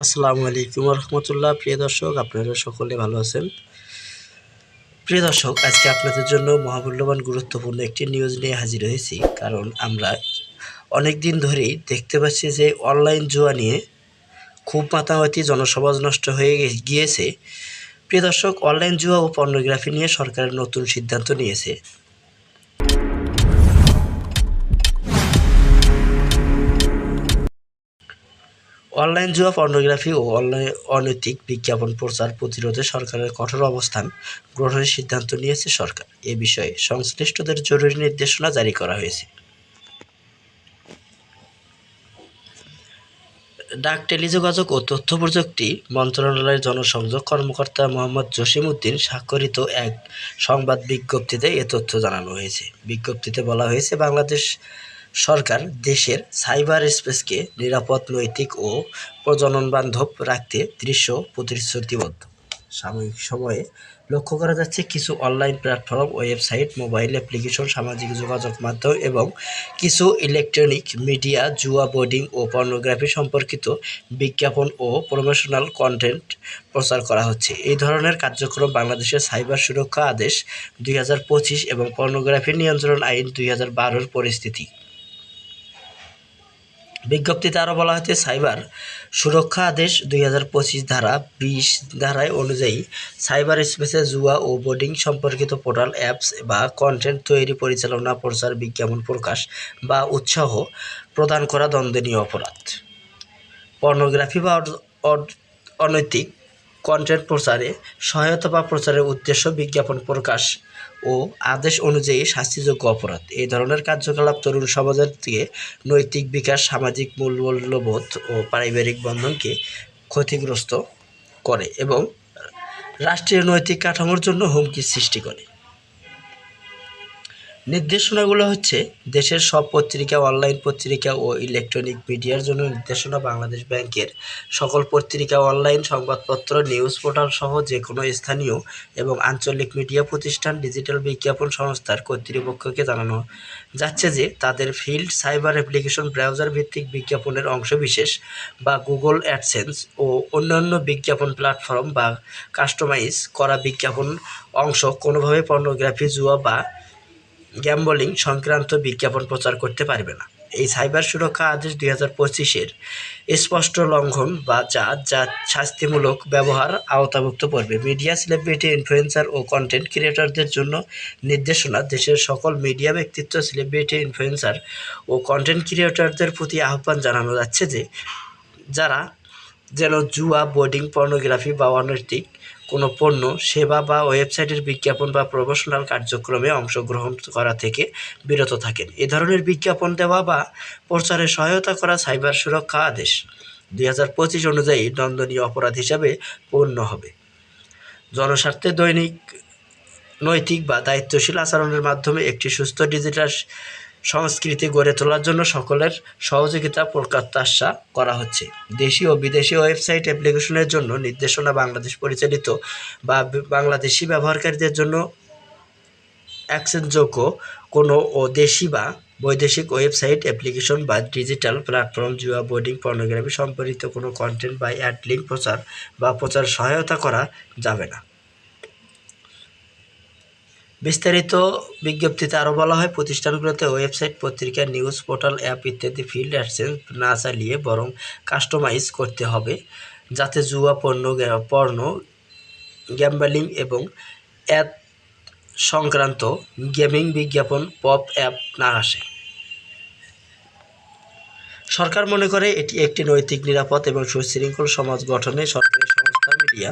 আসসালামু আলাইকুম রহমতুল্লাহ। প্রিয় দর্শক, আপনারা সকলে ভালো আছেন? প্রিয় দর্শক, আজকে আপনাদের জন্য মহামূল্যবান গুরুত্বপূর্ণ একটি নিউজ নিয়ে হাজির হয়েছি। কারণ আমরা অনেক দিন ধরেই দেখতে পাচ্ছি যে অনলাইন জুয়া নিয়ে খুব মাতামাতি জনসমাজ নষ্ট হয়ে গিয়েছে। প্রিয় দর্শক, অনলাইন জুয়া ও পর্নোগ্রাফি নিয়ে সরকারের নতুন সিদ্ধান্ত নিয়েছে। অনলাইন জুয়া, পর্নোগ্রাফি ও অনৈতিক বিজ্ঞাপন প্রচার প্রতিরোধে সরকারের কঠোর অবস্থান গ্রহণের সিদ্ধান্ত নিয়েছে সরকার। এ বিষয়ে সংশ্লিষ্টদের জরুরি নির্দেশনা জারি করা হয়েছে। ডাক, টেলিযোগাযোগ ও তথ্য প্রযুক্তি মন্ত্রণালয়ের জনসংযোগ কর্মকর্তা মোহাম্মদ জসিম উদ্দিন স্বাক্ষরিত এক সংবাদ বিজ্ঞপ্তিতে এ তথ্য জানানো হয়েছে। বিজ্ঞপ্তিতে বলা হয়েছে, বাংলাদেশ সরকার দেশের সাইবার স্পেসকে নিরাপদ, নৈতিক ও প্রজননবান্ধব রাখতে দৃঢ় প্রতিশ্রুতিবদ্ধ। সাময়িক সময়ে লক্ষ্য করা যাচ্ছে কিছু online platform, website, mobile application, সামাজিক যোগাযোগ মাধ্যম এবং কিছু ইলেকট্রনিক মিডিয়া জুয়া, বোর্ডিং ও পর্নোগ্রাফি সম্পর্কিত বিজ্ঞাপন ও প্রমোশনাল কন্টেন্ট প্রচার করা হচ্ছে। এই ধরনের কার্যক্রম বাংলাদেশের সাইবার সুরক্ষা আদেশ 2025 এবং পর্নোগ্রাফি নিয়ন্ত্রণ আইন 2012-র পরিস্থিতি। বিজ্ঞপ্তিতে আরও বলা হয়েছে, সাইবার সুরক্ষা আদেশ 2025 ধারা 20 ধারায় অনুযায়ী সাইবার স্পেসে জুয়া ও বোর্ডিং সম্পর্কিত পোর্টাল, অ্যাপস বা কন্টেন্ট তৈরি, পরিচালনা, প্রচার, বিজ্ঞাপন প্রকাশ বা উৎসাহ প্রদান করা দণ্ডনীয় অপরাধ। পর্নোগ্রাফি বা অনৈতিক কন্টেন্ট প্রচারে সহায়তা বা প্রচারের উদ্দেশ্য বিজ্ঞাপন প্রকাশ ও আদেশ অনুযায়ী শাস্তিযোগ্য অপরাধ। এই ধরনের কার্যকলাপ তরুণ সমাজের থেকে নৈতিক বিকাশ, সামাজিক মূল্যবোধ ও পারিবারিক বন্ধনকে ক্ষতিগ্রস্ত করে এবং রাষ্ট্রীয় নৈতিক কাঠামোর জন্য হুমকি সৃষ্টি করে। নির্দেশনাগুলো হচ্ছে, দেশের সব পত্রিকা, অনলাইন পত্রিকা ও ইলেকট্রনিক মিডিয়ার জন্য নির্দেশনা। বাংলাদেশ ব্যাংকের সকল পত্রিকা, অনলাইন সংবাদপত্র, নিউজ পোর্টাল সহ যে কোনো স্থানীয় এবং আঞ্চলিক মিডিয়া প্রতিষ্ঠান, ডিজিটাল বিজ্ঞাপন সংস্থার কর্তৃপক্ষকে জানানো যাচ্ছে যে তাদের ফিল্ড সাইবার অ্যাপ্লিকেশন, ব্রাউজার ভিত্তিক বিজ্ঞাপনের অংশবিশেষ বা গুগল অ্যাডসেন্স ও অন্যান্য বিজ্ঞাপন প্ল্যাটফর্ম বা কাস্টমাইজ করা বিজ্ঞাপন অংশ কোনোভাবে পর্নোগ্রাফি, জুয়া বা গ্যাম্বলিং সংক্রান্ত বিজ্ঞাপন প্রচার করতে পারবে না। এই সাইবার সুরক্ষা আদেশ 2025-এর স্পষ্ট লঙ্ঘন বা যা শাস্তিমূলক ব্যবহার আওতাভুক্ত পড়বে। মিডিয়া, সেলিব্রিটি, ইনফ্লুয়েন্সার ও কন্টেন্ট ক্রিয়েটরদের জন্য নির্দেশনা। দেশের সকল মিডিয়া ব্যক্তিত্ব, সেলিব্রিটি, ইনফ্লুয়েন্সার ও কন্টেন্ট ক্রিয়েটরদের প্রতি আহ্বান জানানো যাচ্ছে যে যারা যেন জুয়া, বোর্ডিং, পর্নোগ্রাফি বা অনৈতিক কোনো পণ্য, সেবা বা ওয়েবসাইটের বিজ্ঞাপন বা প্রমোশনাল কার্যক্রমে অংশগ্রহণ করা থেকে বিরত থাকেন। এ ধরনের বিজ্ঞাপন দেওয়া বা প্রচারে সহায়তা করা সাইবার সুরক্ষা আদেশ 2025 অনুযায়ী দণ্ডনীয় অপরাধ হিসাবে গণ্য হবে। জনস্বার্থে নৈতিক বা দায়িত্বশীল আচরণের মাধ্যমে একটি সুস্থ ডিজিটাল সংস্কৃতি গড়ে তোলার জন্য সকলের সহযোগিতা প্রত্যাশা করা হচ্ছে। দেশি ও বিদেশি ওয়েবসাইট, অ্যাপ্লিকেশনের জন্য নির্দেশনা। বাংলাদেশ পরিচালিত বা বাংলাদেশি ব্যবহারকারীদের জন্য অ্যাক্সেসযোগ্য কোনো ও দেশি বা বৈদেশিক ওয়েবসাইট, অ্যাপ্লিকেশন বা ডিজিটাল প্ল্যাটফর্ম জুয়া, বোর্ডিং, পর্নোগ্রাফি সম্পর্কিত কোনো কন্টেন্ট বা অ্যাড লিঙ্ক প্রচার বা প্রচার সহায়তা করা যাবে না। বিস্তারিত বিজ্ঞপ্তিতে আরও বলা হয়, প্রতিষ্ঠানগুলোতে ওয়েবসাইট, পত্রিকা, নিউজ পোর্টাল, অ্যাপ ইত্যাদি ফিল্ড অ্যাডসেন্স না চালিয়ে বরং কাস্টমাইজ করতে হবে যাতে জুয়া, পর্নো, গ্যাম্বলিং এবং অ্যাড সংক্রান্ত গেমিং বিজ্ঞাপন, পপ অ্যাপ না আসে। সরকার মনে করে এটি একটি নৈতিক, নিরাপদ এবং সুশৃঙ্খল সমাজ গঠনে সরকারি সংস্থা, মিডিয়া